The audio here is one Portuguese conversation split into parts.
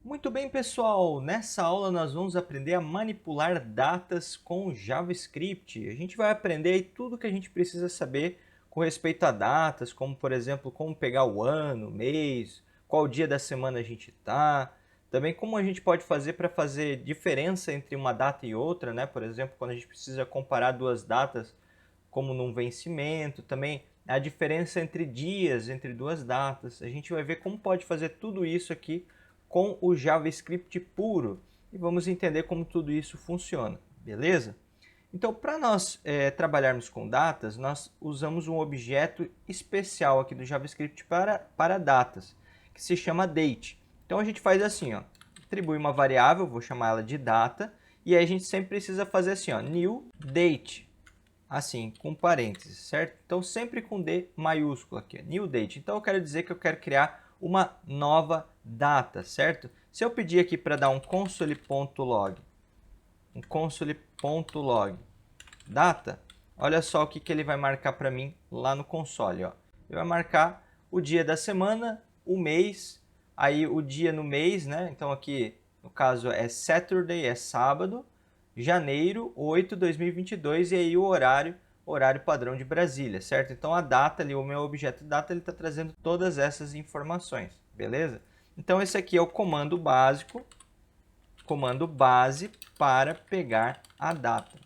Muito bem, pessoal! Nessa aula nós vamos aprender a manipular datas com JavaScript. A gente vai aprender aí tudo que a gente precisa saber com respeito a datas, como por exemplo, como pegar o ano, mês, qual dia da semana a gente está, também como a gente pode fazer para fazer diferença entre uma data e outra, né? Por exemplo, quando a gente precisa comparar duas datas, como num vencimento, também a diferença entre dias, entre duas datas. A gente vai ver como pode fazer tudo isso aqui com o JavaScript puro e vamos entender como tudo isso funciona, beleza? Então, para nós trabalharmos com datas, nós usamos um objeto especial aqui do JavaScript para datas, que se chama date. Então, a gente faz assim, ó, atribui uma variável, vou chamar ela de data, e aí a gente sempre precisa fazer assim, ó, new date, assim, com parênteses, certo? Então, sempre com D maiúsculo aqui, new date. Então, eu quero dizer que eu quero criar uma nova data, certo? Se eu pedir aqui para dar um console.log, data, olha só o que ele vai marcar para mim lá no console, ó. Ele vai marcar o dia da semana, o mês, aí o dia no mês, né? Então aqui, no caso, é Saturday, é sábado, janeiro 8 de 2022, e aí o horário padrão de Brasília, certo? Então a data ali, o meu objeto data, ele está trazendo todas essas informações, beleza? Então esse aqui é o comando básico, comando base para pegar a data.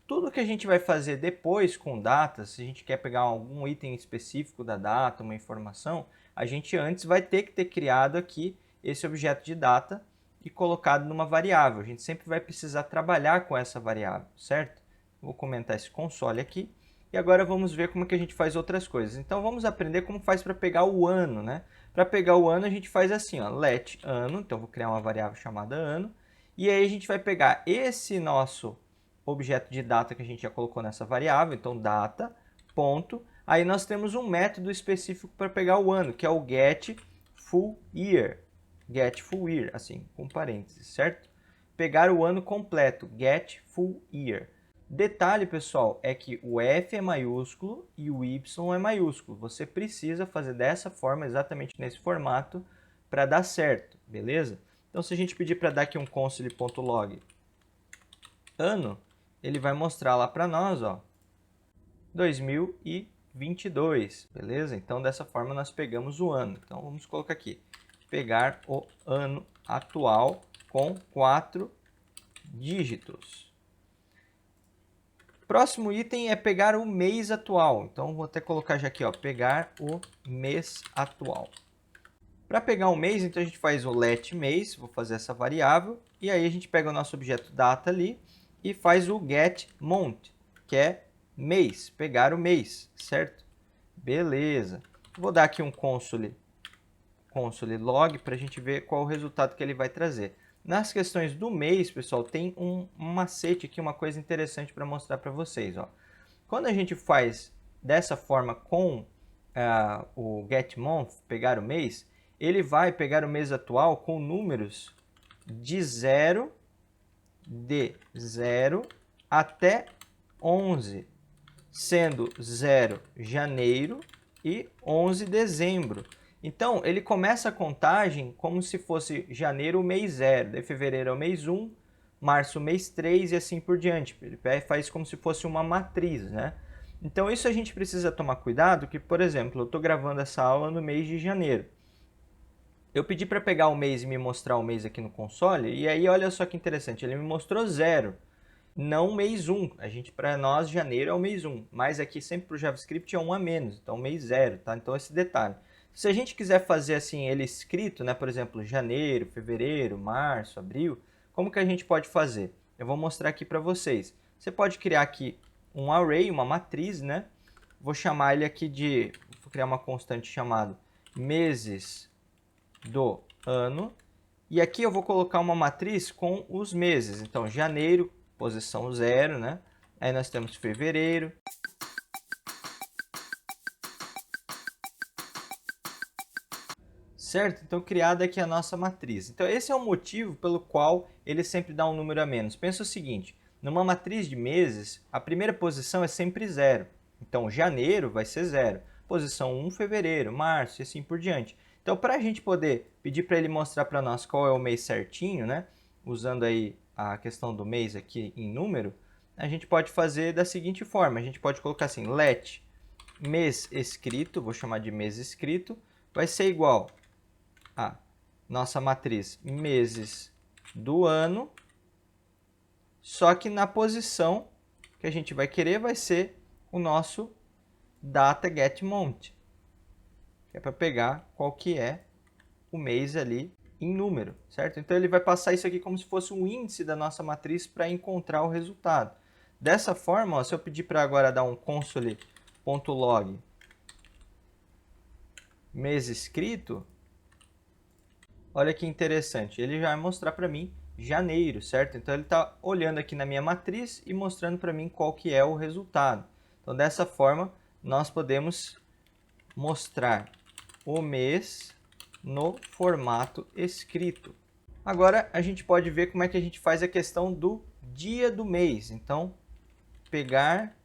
Tudo que a gente vai fazer depois com data, se a gente quer pegar algum item específico da data, uma informação, a gente antes vai ter que ter criado aqui esse objeto de data e colocado numa variável. A gente sempre vai precisar trabalhar com essa variável, certo? Vou comentar esse console aqui. E agora vamos ver como que a gente faz outras coisas. Então vamos aprender como faz para pegar o ano, né? Para pegar o ano a gente faz assim, ó, let ano, então vou criar uma variável chamada ano, e aí a gente vai pegar esse nosso objeto de data que a gente já colocou nessa variável, então data, ponto. Aí nós temos um método específico para pegar o ano, que é o getFullYear. GetFullYear, assim, com parênteses, certo? Pegar o ano completo, getFullYear. Detalhe, pessoal, é que o F é maiúsculo e o Y é maiúsculo. Você precisa fazer dessa forma, exatamente nesse formato, para dar certo, beleza? Então, se a gente pedir para dar aqui um console.log ano, ele vai mostrar lá para nós, ó, 2022, beleza? Então, dessa forma, nós pegamos o ano. Então, vamos colocar aqui, pegar o ano atual com 4 dígitos. Próximo item é pegar o mês atual. Então, vou até colocar já aqui, ó, pegar o mês atual. Para pegar o mês, então a gente faz o let mês, vou fazer essa variável, e aí a gente pega o nosso objeto data ali e faz o get month, que é mês, pegar o mês, certo? Beleza. Vou dar aqui um console log para a gente ver qual o resultado que ele vai trazer. Nas questões do mês, pessoal, tem um macete aqui, uma coisa interessante para mostrar para vocês, ó. Quando a gente faz dessa forma com o getMonth, pegar o mês, ele vai pegar o mês atual com números de 0 até 11, sendo 0 janeiro e 11 dezembro. Então, ele começa a contagem como se fosse janeiro o mês 0, de fevereiro é o mês 1, março o mês 3 e assim por diante. Ele faz como se fosse uma matriz, né? Então, isso a gente precisa tomar cuidado, que, por exemplo, eu estou gravando essa aula no mês de janeiro. Eu pedi para pegar o mês e me mostrar o mês aqui no console, e aí olha só que interessante, ele me mostrou 0, não mês 1. Para nós, janeiro é o mês 1, mas aqui sempre para o JavaScript é 1 a menos, então mês 0, tá? Então esse detalhe. Se a gente quiser fazer assim ele escrito, né, por exemplo, janeiro, fevereiro, março, abril, como que a gente pode fazer? Eu vou mostrar aqui para vocês. Você pode criar aqui um array, uma matriz, né? Vou chamar ele aqui de, vou criar uma constante chamada meses do ano. E aqui eu vou colocar uma matriz com os meses. Então, janeiro, posição 0, né? Aí nós temos fevereiro. Certo? Então, criada aqui a nossa matriz. Então, esse é o motivo pelo qual ele sempre dá um número a menos. Pensa o seguinte, numa matriz de meses, a primeira posição é sempre 0. Então, janeiro vai ser 0. Posição 1, fevereiro, março e assim por diante. Então, para a gente poder pedir para ele mostrar para nós qual é o mês certinho, né? Usando aí a questão do mês aqui em número, a gente pode fazer da seguinte forma. A gente pode colocar assim, let mês escrito, vou chamar de mês escrito, vai ser igual a nossa matriz meses do ano, só que na posição que a gente vai querer vai ser o nosso data get month, que é para pegar qual que é o mês ali em número, certo? Então ele vai passar isso aqui como se fosse um índice da nossa matriz para encontrar o resultado. Dessa forma, ó, se eu pedir para agora dar um console.log mês escrito, olha que interessante, ele já vai mostrar para mim janeiro, certo? Então ele está olhando aqui na minha matriz e mostrando para mim qual que é o resultado. Então dessa forma nós podemos mostrar o mês no formato escrito. Agora a gente pode ver como é que a gente faz a questão do dia do mês. Então pegar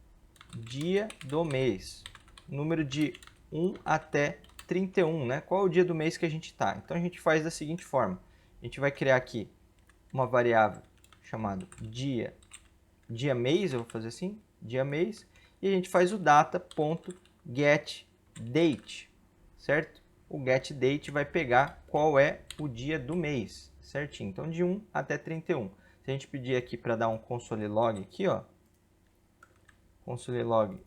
dia do mês, número de 1 até 31, né? Qual é o dia do mês que a gente está? Então a gente faz da seguinte forma: a gente vai criar aqui uma variável chamada dia mês, eu vou fazer assim, dia mês, e a gente faz o data.getDate, certo? O getDate vai pegar qual é o dia do mês, certinho. Então de 1 até 31. Se a gente pedir aqui para dar um console log aqui, ó, console log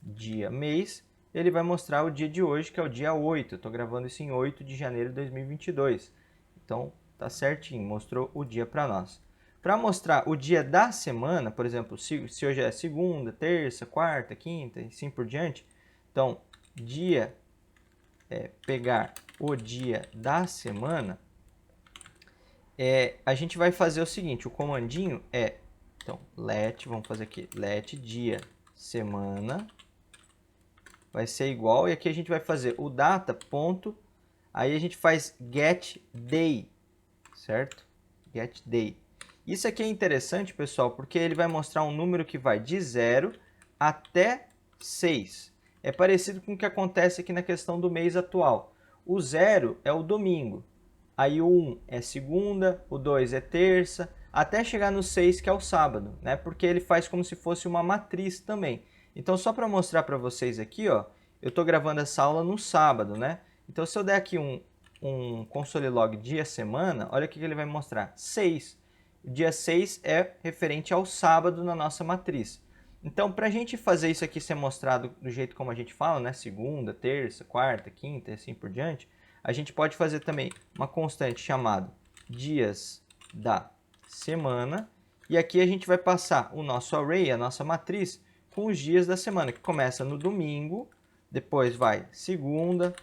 dia mês, ele vai mostrar o dia de hoje, que é o dia 8. Eu estou gravando isso em 8 de janeiro de 2022. Então, tá certinho, mostrou o dia para nós. Para mostrar o dia da semana, por exemplo, se hoje é segunda, terça, quarta, quinta e assim por diante, então, dia pegar o dia da semana, a gente vai fazer o seguinte, o comandinho então, let, vamos fazer aqui, let dia semana, vai ser igual, e aqui a gente vai fazer o data ponto, aí a gente faz get day, certo? Get day. Isso aqui é interessante, pessoal, porque ele vai mostrar um número que vai de 0 até 6. É parecido com o que acontece aqui na questão do mês atual. O 0 é o domingo, aí o 1 é segunda, o 2 é terça, até chegar no 6, que é o sábado, né? Porque ele faz como se fosse uma matriz também. Então, só para mostrar para vocês aqui, ó, eu estou gravando essa aula no sábado, né? Então, se eu der aqui um console log dia semana, olha o que ele vai mostrar, 6. O dia 6 é referente ao sábado na nossa matriz. Então, para a gente fazer isso aqui ser mostrado do jeito como a gente fala, né? Segunda, terça, quarta, quinta e assim por diante, a gente pode fazer também uma constante chamada dias da semana. E aqui a gente vai passar o nosso array, a nossa matriz, com os dias da semana, que começa no domingo, depois vai segunda.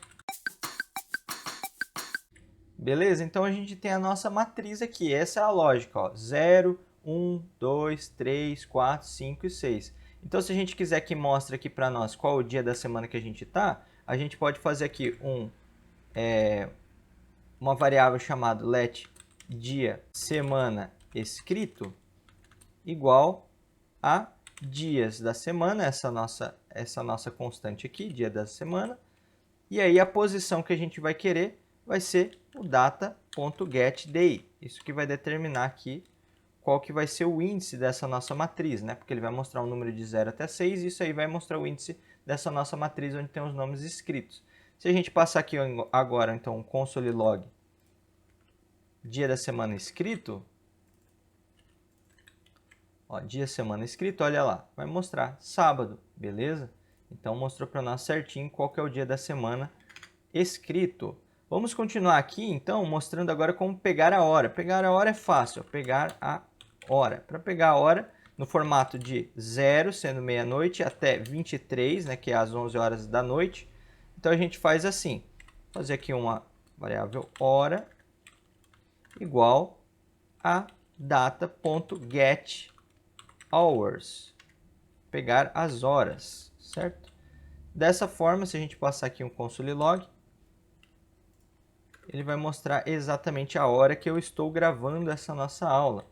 Beleza? Então a gente tem a nossa matriz aqui. Essa é a lógica, ó. 0, 1, 2, 3, 4, 5 e 6. Então se a gente quiser que mostre aqui para nós qual o dia da semana que a gente está, a gente pode fazer aqui uma variável chamada let dia semana escrito igual a dias da semana, essa nossa constante aqui, dia da semana. E aí a posição que a gente vai querer vai ser o data.getDay. Isso que vai determinar aqui qual que vai ser o índice dessa nossa matriz, né? Porque ele vai mostrar um número de 0 até 6, e isso aí vai mostrar o índice dessa nossa matriz onde tem os nomes escritos. Se a gente passar aqui agora, então, o console log dia da semana escrito, ó, dia semana escrito, olha lá, vai mostrar sábado, beleza? Então mostrou para nós certinho qual que é o dia da semana escrito. Vamos continuar aqui, então, mostrando agora como pegar a hora. Pegar a hora é fácil, pegar a hora. Para pegar a hora, no formato de 0, sendo meia-noite, até 23, né, que é às 11 horas da noite. Então a gente faz assim, fazer aqui uma variável hora igual a data.getHours, pegar as horas, certo? Dessa forma, se a gente passar aqui um console log, ele vai mostrar exatamente a hora que eu estou gravando essa nossa aula.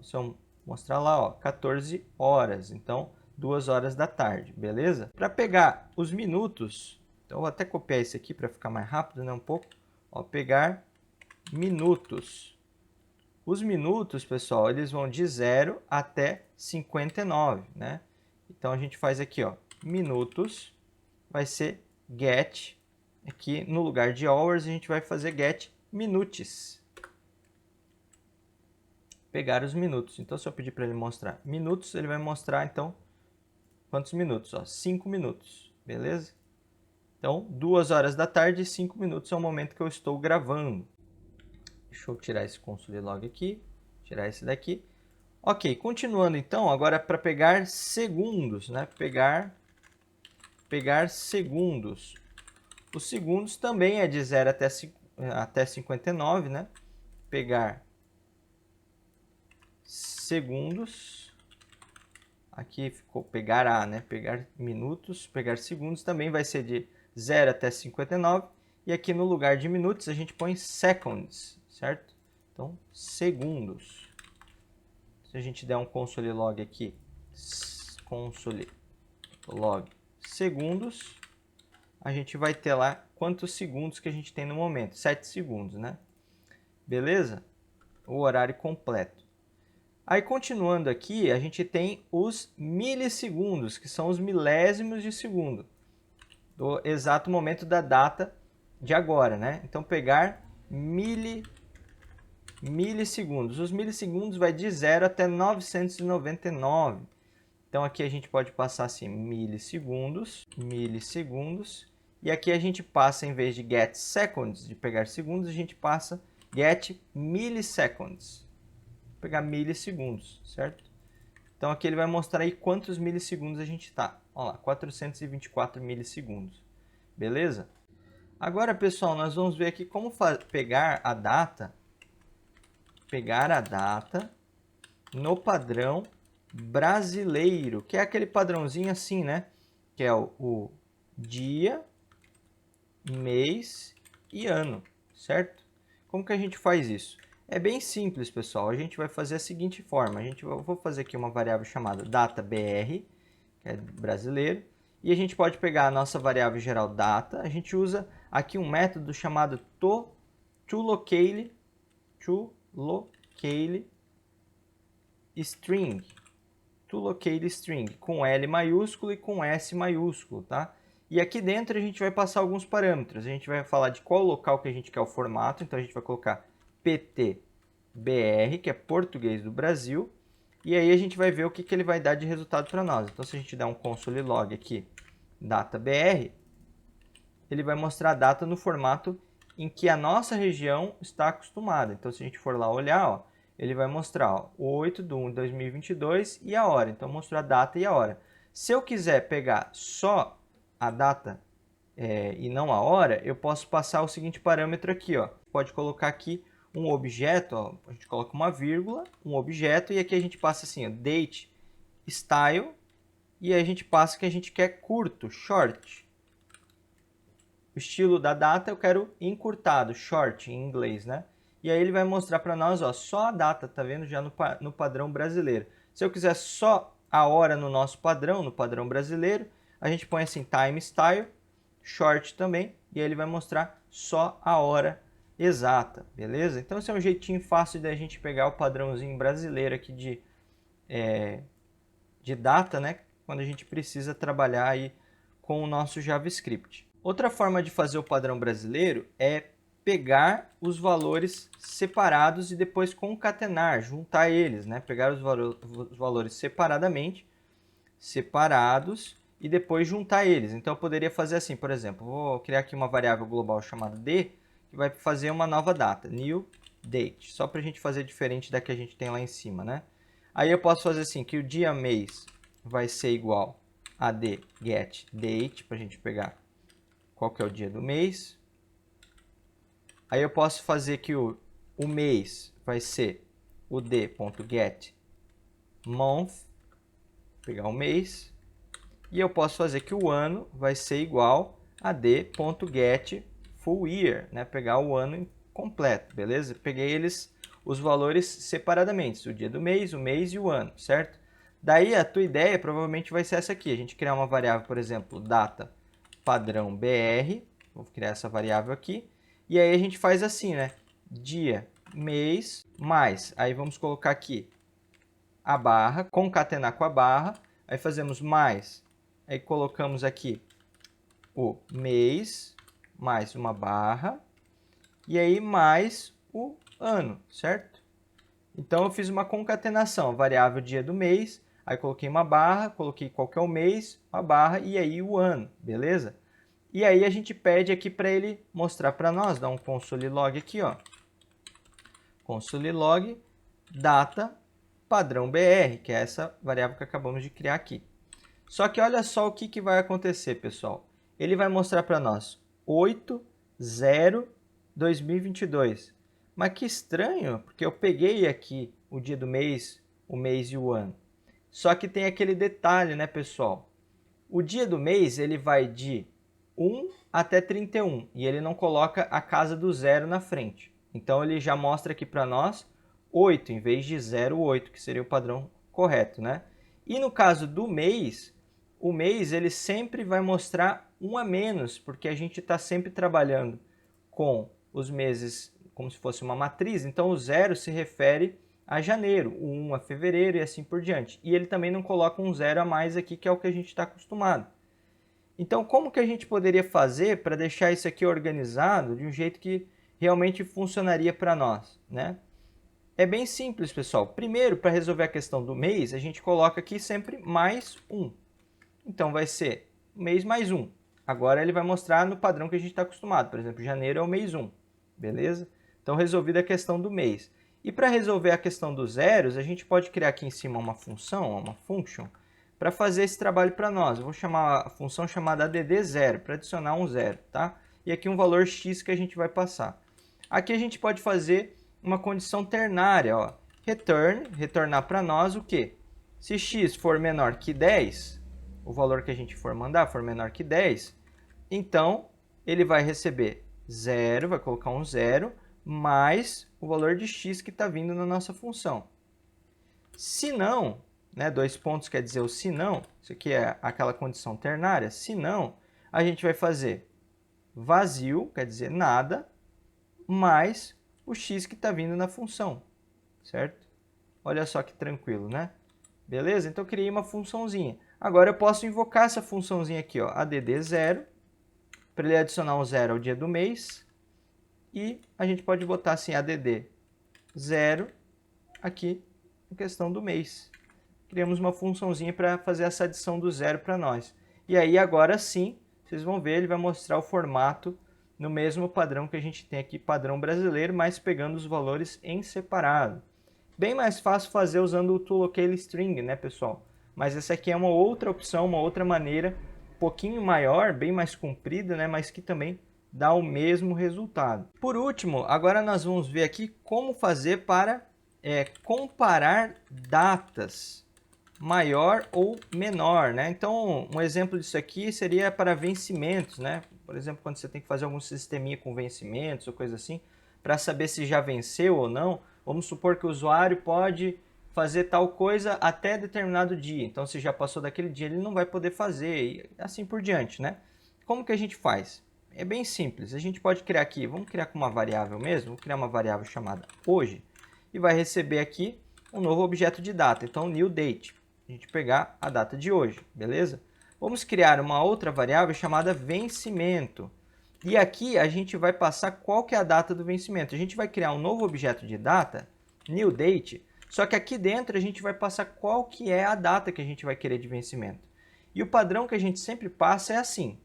Se eu mostrar lá, ó, 14 horas, então 2 horas da tarde, beleza? Para pegar os minutos, Então, eu vou até copiar esse aqui para ficar mais rápido, né, um pouco. Ó, pegar minutos. Os minutos, pessoal, eles vão de 0 até 59, né? Então, a gente faz aqui, ó, minutos, vai ser get. Aqui, no lugar de hours, a gente vai fazer get minutes. Pegar os minutos. Então, se eu pedir para ele mostrar minutos, ele vai mostrar, então, quantos minutos? Ó, 5 minutos, beleza? Então, 2 horas da tarde e 5 minutos é o momento que eu estou gravando. Deixa eu tirar esse console log aqui, tirar esse daqui. Ok, continuando então, agora para pegar segundos, né? Pegar segundos. Os segundos também é de 0 até 59, né? Pegar segundos. Aqui ficou pegar a, né? Pegar minutos, pegar segundos também vai ser de 0 até 59. E aqui no lugar de minutos a gente põe seconds, certo? Então, segundos. Se a gente der um console log aqui, console log segundos, a gente vai ter lá quantos segundos que a gente tem no momento. 7 segundos, né? Beleza? O horário completo. Aí, continuando aqui, a gente tem os milissegundos, que são os milésimos de segundo, do exato momento da data de agora, né? Então, pegar milissegundos. Os milissegundos vai de 0 até 999. Então, aqui a gente pode passar assim, milissegundos. E aqui a gente passa, em vez de get seconds, de pegar segundos, a gente passa get milliseconds. Pegar milissegundos, certo? Então aqui ele vai mostrar aí quantos milissegundos a gente está. Olha lá, 424 milissegundos. Beleza? Agora, pessoal, nós vamos ver aqui como pegar a data no padrão brasileiro, que é aquele padrãozinho assim, né? Que é o dia, mês e ano, certo? Como que a gente faz isso? É bem simples, pessoal. A gente vai fazer a seguinte forma. Eu vou fazer aqui uma variável chamada data_br, que é brasileiro. E a gente pode pegar a nossa variável geral data. A gente usa aqui um método chamado toLocale string. toLocale string, com L maiúsculo e com S maiúsculo, tá? E aqui dentro a gente vai passar alguns parâmetros. A gente vai falar de qual local que a gente quer o formato. Então a gente vai colocar PTBR, que é português do Brasil, e aí a gente vai ver o que ele vai dar de resultado para nós. Então, se a gente der um console log aqui, data_br, ele vai mostrar a data no formato em que a nossa região está acostumada. Então, se a gente for lá olhar, ó, ele vai mostrar ó, 8/1/2022 e a hora. Então, mostrou a data e a hora. Se eu quiser pegar só a data e não a hora, eu posso passar o seguinte parâmetro aqui. Ó. Pode colocar aqui um objeto, ó, a gente coloca uma vírgula, um objeto, e aqui a gente passa assim, ó, date style, e aí a gente passa que a gente quer curto, short. O estilo da data eu quero encurtado, short em inglês, né? E aí ele vai mostrar para nós, ó, só a data, tá vendo? Já no padrão brasileiro. Se eu quiser só a hora no nosso padrão, no padrão brasileiro, a gente põe assim, time style, short também, e aí ele vai mostrar só a hora exata, beleza? Então esse é um jeitinho fácil da gente pegar o padrãozinho brasileiro aqui de data, né? Quando a gente precisa trabalhar aí com o nosso JavaScript. Outra forma de fazer o padrão brasileiro é pegar os valores separados e depois concatenar, juntar eles, né? Pegar os valores separadamente, separados, e depois juntar eles. Então eu poderia fazer assim, por exemplo, vou criar aqui uma variável global chamada d, que vai fazer uma nova data, new date, só para a gente fazer diferente da que a gente tem lá em cima, né? Aí eu posso fazer assim, que o dia mês vai ser igual a d get date, para a gente pegar qual que é o dia do mês. Aí eu posso fazer que o mês vai ser o d.get month, pegar o mês. E eu posso fazer que o ano vai ser igual a d.get full year, né? Pegar o ano completo, beleza? Peguei os valores separadamente, o dia do mês, o mês e o ano, certo? Daí a tua ideia provavelmente vai ser essa aqui, a gente criar uma variável, por exemplo, data padrão BR, vou criar essa variável aqui, e aí a gente faz assim, né? Dia, mês, mais, aí vamos colocar aqui a barra, concatenar com a barra, aí fazemos mais, aí colocamos aqui o mês, mais uma barra, e aí mais o ano, certo? Então eu fiz uma concatenação, variável dia do mês, aí coloquei uma barra, coloquei qual que é o mês, uma barra e aí o ano, beleza? E aí a gente pede aqui para ele mostrar para nós, dá um console log aqui, ó. Console log data padrão BR, que é essa variável que acabamos de criar aqui. Só que olha só o que vai acontecer, pessoal. Ele vai mostrar para nós 8/0/2022. Mas que estranho, porque eu peguei aqui o dia do mês, o mês e o ano. Só que tem aquele detalhe, né, pessoal? O dia do mês ele vai de 1 até 31 e ele não coloca a casa do zero na frente. Então ele já mostra aqui para nós 8 em vez de 0,8, que seria o padrão correto, né? E no caso do mês, o mês ele sempre vai mostrar 1 a menos, porque a gente está sempre trabalhando com os meses como se fosse uma matriz, então o 0 se refere a janeiro, o 1 a fevereiro e assim por diante. E ele também não coloca um 0 a mais aqui, que é o que a gente está acostumado. Então, como que a gente poderia fazer para deixar isso aqui organizado de um jeito que realmente funcionaria para nós, né? É bem simples, pessoal. Primeiro, para resolver a questão do mês, a gente coloca aqui sempre mais 1. Então, vai ser mês mais 1. Agora, ele vai mostrar no padrão que a gente está acostumado. Por exemplo, janeiro é o mês 1, beleza? Então, resolvida a questão do mês. E para resolver a questão dos zeros, a gente pode criar aqui em cima uma função, uma function, para fazer esse trabalho para nós. Eu vou chamar a função chamada add0, para adicionar um zero, tá? E aqui um valor x que a gente vai passar. Aqui a gente pode fazer uma condição ternária, ó. Retornar para nós o quê? Se x for menor que 10, o valor que a gente for mandar for menor que 10, então ele vai receber 0, vai colocar um 0, mais o valor de x que está vindo na nossa função. Se não, né, 2 pontos quer dizer o se não, isso aqui é aquela condição ternária, se não, a gente vai fazer vazio, quer dizer nada, mais o x que está vindo na função, certo? Olha só que tranquilo, né? Beleza? Então eu criei uma funçãozinha. Agora eu posso invocar essa funçãozinha aqui, ó, add0, para ele adicionar um 0 ao dia do mês, e a gente pode botar assim, add0 aqui na questão do mês. Criamos uma funçãozinha para fazer essa adição do zero para nós. E aí agora sim, vocês vão ver, ele vai mostrar o formato no mesmo padrão que a gente tem aqui, padrão brasileiro, mas pegando os valores em separado. Bem mais fácil fazer usando o toLocaleString, né, pessoal? Mas essa aqui é uma outra opção, uma outra maneira, um pouquinho maior, bem mais comprida, né, mas que também dá o mesmo resultado. Por último, agora nós vamos ver aqui como fazer para comparar datas maior ou menor, né? Então, um exemplo disso aqui seria para vencimentos, né? Por exemplo, quando você tem que fazer algum sisteminha com vencimentos ou coisa assim, para saber se já venceu ou não, vamos supor que o usuário pode fazer tal coisa até determinado dia. Então, se já passou daquele dia, ele não vai poder fazer e assim por diante, né? Como que a gente faz? É bem simples. A gente pode criar aqui, vamos criar com uma variável mesmo, vou criar uma variável chamada hoje e vai receber aqui um novo objeto de data, então new date. A gente pegar a data de hoje, beleza? Vamos criar uma outra variável chamada vencimento. E aqui a gente vai passar qual que é a data do vencimento. A gente vai criar um novo objeto de data, new date, só que aqui dentro a gente vai passar qual que é a data que a gente vai querer de vencimento. E o padrão que a gente sempre passa é assim,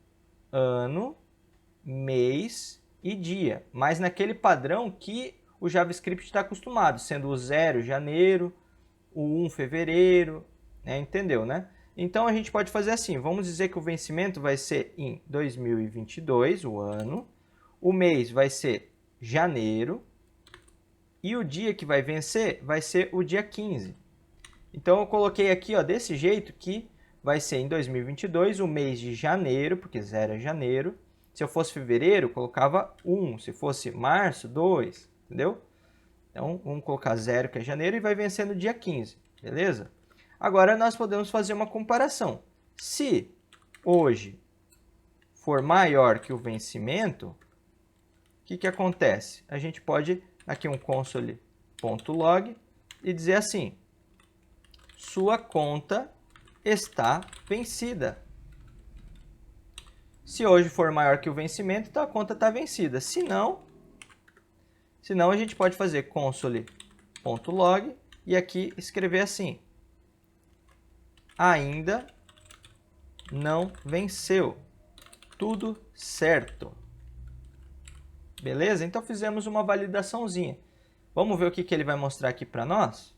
ano, mês e dia, mas naquele padrão que o JavaScript está acostumado, sendo o 0 janeiro, o 1 fevereiro, né? Entendeu, né? Então a gente pode fazer assim, vamos dizer que o vencimento vai ser em 2022, o ano, o mês vai ser janeiro e o dia que vai vencer vai ser o dia 15. Então eu coloquei aqui, ó, desse jeito que vai ser em 2022 o mês de janeiro, porque 0 é janeiro. Se eu fosse fevereiro, colocava 1. Se fosse março, 2. Entendeu? Então, vamos colocar 0, que é janeiro, e vai vencer no dia 15. Beleza? Agora, nós podemos fazer uma comparação. Se hoje for maior que o vencimento, o que acontece? A gente pode, aqui um console.log, e dizer assim, sua conta está vencida. Se hoje for maior que o vencimento, então a conta está vencida. Se não, a gente pode fazer console.log e aqui escrever assim, ainda não venceu, tudo certo. Beleza? Então fizemos uma validaçãozinha. Vamos ver o que ele vai mostrar aqui para nós?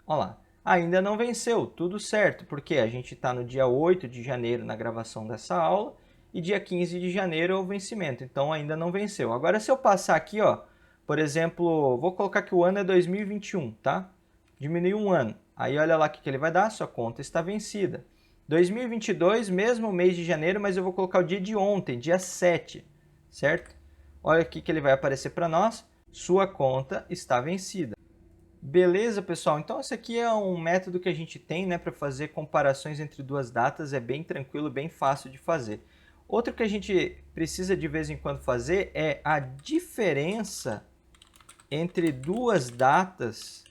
Olha lá, ainda não venceu, tudo certo, porque a gente está no dia 8 de janeiro na gravação dessa aula e dia 15 de janeiro é o vencimento, então ainda não venceu. Agora se eu passar aqui, ó, por exemplo, vou colocar que o ano é 2021, tá? Diminuir um ano. Aí olha lá o que ele vai dar, sua conta está vencida. 2022, mesmo mês de janeiro, mas eu vou colocar o dia de ontem, dia 7, certo? Olha aqui que ele vai aparecer para nós, sua conta está vencida. Beleza, pessoal? Então esse aqui é um método que a gente tem, né, para fazer comparações entre duas datas, é bem tranquilo, bem fácil de fazer. Outro que a gente precisa de vez em quando fazer é a diferença entre duas datas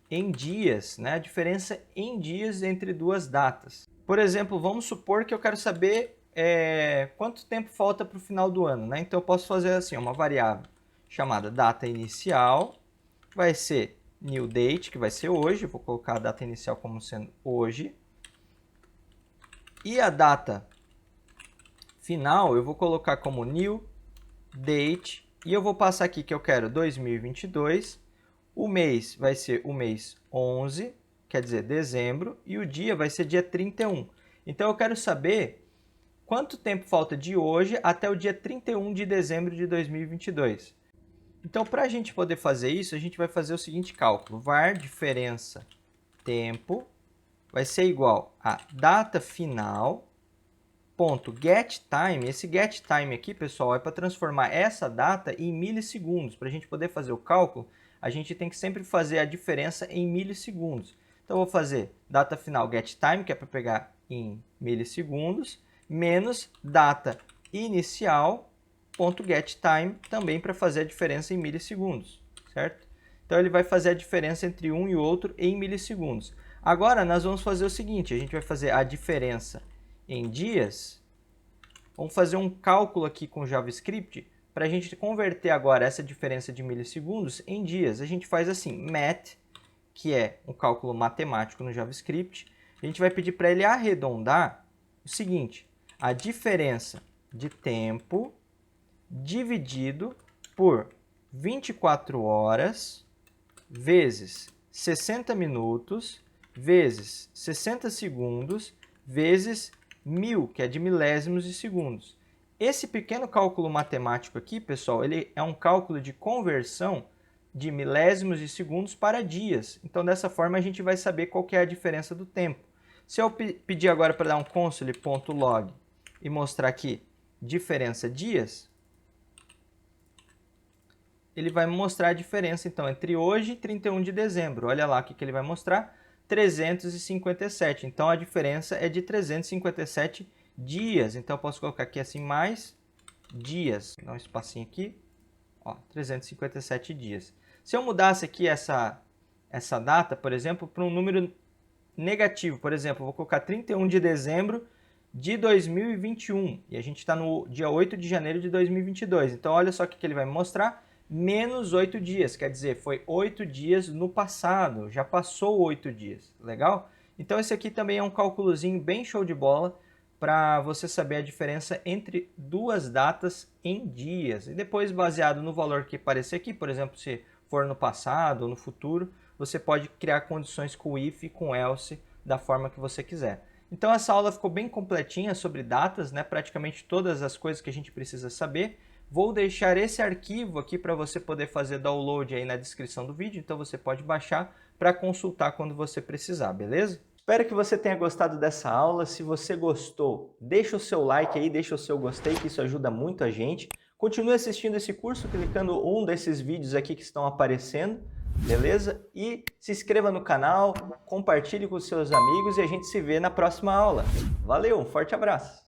em dias, né? A diferença em dias entre duas datas. Por exemplo, vamos supor que eu quero saber quanto tempo falta para o final do ano, né? Então eu posso fazer assim, uma variável chamada data inicial, vai ser new date, que vai ser hoje, vou colocar a data inicial como sendo hoje, e a data final eu vou colocar como new date, e eu vou passar aqui que eu quero 2022, o mês vai ser o mês 11, quer dizer, dezembro, e o dia vai ser dia 31. Então eu quero saber quanto tempo falta de hoje até o dia 31 de dezembro de 2022. Então, para a gente poder fazer isso, a gente vai fazer o seguinte cálculo. Var diferença tempo vai ser igual a data final ponto getTime. Esse getTime aqui, pessoal, é para transformar essa data em milissegundos. Para a gente poder fazer o cálculo, a gente tem que sempre fazer a diferença em milissegundos. Então, eu vou fazer data final getTime, que é para pegar em milissegundos, menos data inicial ponto getTime, também para fazer a diferença em milissegundos, certo? Então, ele vai fazer a diferença entre um e o outro em milissegundos. Agora, nós vamos fazer o seguinte, a gente vai fazer a diferença em dias. Vamos fazer um cálculo aqui com JavaScript para a gente converter agora essa diferença de milissegundos em dias. A gente faz assim, math, que é um cálculo matemático no JavaScript. A gente vai pedir para ele arredondar o seguinte, a diferença de tempo dividido por 24 horas vezes 60 minutos vezes 60 segundos vezes 1000, que é de milésimos de segundos. Esse pequeno cálculo matemático aqui, pessoal, ele é um cálculo de conversão de milésimos de segundos para dias. Então, dessa forma, a gente vai saber qual que é a diferença do tempo. Se eu pedir agora para dar um console.log e mostrar aqui diferença dias, ele vai mostrar a diferença, então, entre hoje e 31 de dezembro. Olha lá o que ele vai mostrar. 357. Então, a diferença é de 357 dias. Então, eu posso colocar aqui assim, mais dias. Dá um espacinho aqui. Ó, 357 dias. Se eu mudasse aqui essa data, por exemplo, para um número negativo, por exemplo, eu vou colocar 31 de dezembro de 2021. E a gente está no dia 8 de janeiro de 2022. Então, olha só o que ele vai me mostrar. Menos 8 dias, quer dizer, foi 8 dias no passado, já passou 8 dias, legal? Então esse aqui também é um cálculozinho bem show de bola para você saber a diferença entre duas datas em dias. E depois, baseado no valor que aparecer aqui, por exemplo, se for no passado ou no futuro, você pode criar condições com if e com else da forma que você quiser. Então essa aula ficou bem completinha sobre datas, né? Praticamente todas as coisas que a gente precisa saber. Vou deixar esse arquivo aqui para você poder fazer download aí na descrição do vídeo, então você pode baixar para consultar quando você precisar, beleza? Espero que você tenha gostado dessa aula. Se você gostou, deixa o seu like aí, deixa o seu gostei, que isso ajuda muito a gente. Continue assistindo esse curso clicando um desses vídeos aqui que estão aparecendo, beleza? E se inscreva no canal, compartilhe com seus amigos e a gente se vê na próxima aula. Valeu, um forte abraço!